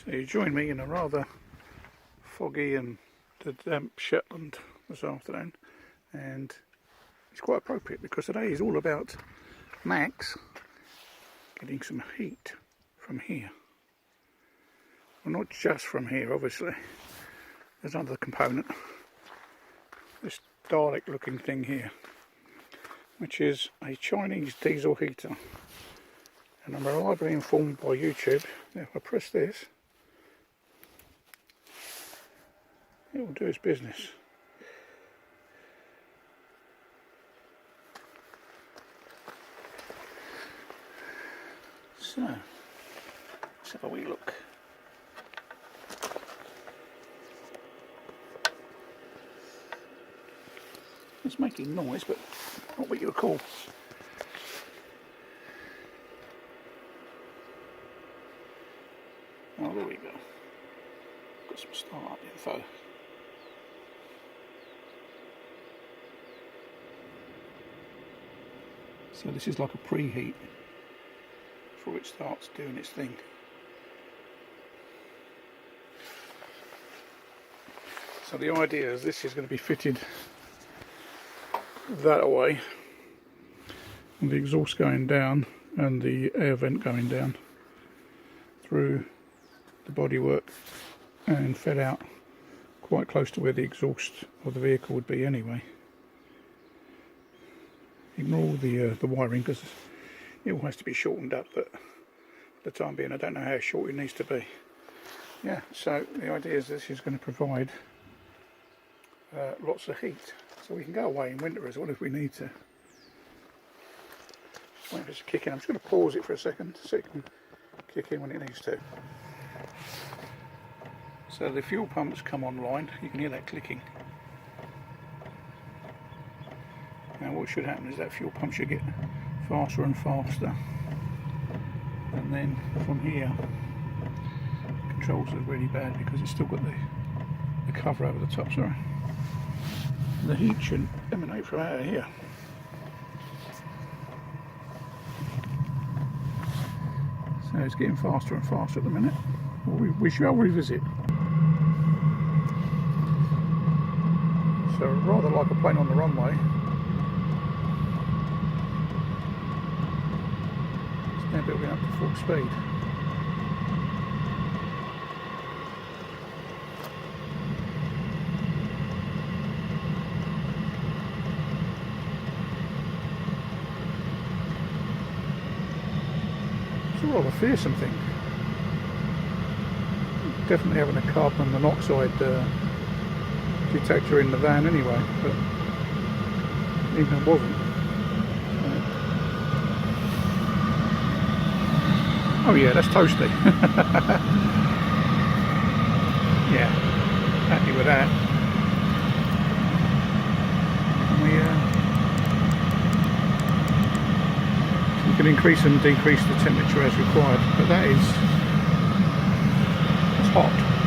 So you join me in a rather foggy and damp Shetland this afternoon, and it's quite appropriate because today is all about Max getting some heat from here. Well, not just from here, obviously. There's another component, this Dalek looking thing here, which is a Chinese diesel heater. And I'm reliably informed by YouTube that if I press this, it will do its business. So, let's have a wee look. It's making noise, but not what you would call. Oh, there we go. Got some start info. So this is like a preheat before it starts doing its thing. So the idea is this is going to be fitted that way, and the exhaust going down and the air vent going down through the bodywork and fed out quite close to where the exhaust of the vehicle would be anyway. Ignore the wiring because it all has to be shortened up, but for the time being I don't know how short it needs to be. Yeah, so the idea is this is going to provide lots of heat, so we can go away in winter as well if we need to. Just waiting for it to kick in. I'm just going to pause it for a second so it can kick in when it needs to. So the fuel pumps come online, you can hear that clicking. Now what should happen is that fuel pump should get faster and faster, and then from here controls are really bad because it's still got the cover over the top, sorry. The heat should emanate from out of here. So it's getting faster and faster at the minute. We shall revisit. So rather like a plane on the runway. It's now building up to full speed. It's a rather fearsome thing. Definitely having a carbon monoxide detector in the van anyway, but even if it wasn't. Oh yeah, that's toasty. Yeah, happy with that. And we can increase and decrease the temperature as required, but it's hot.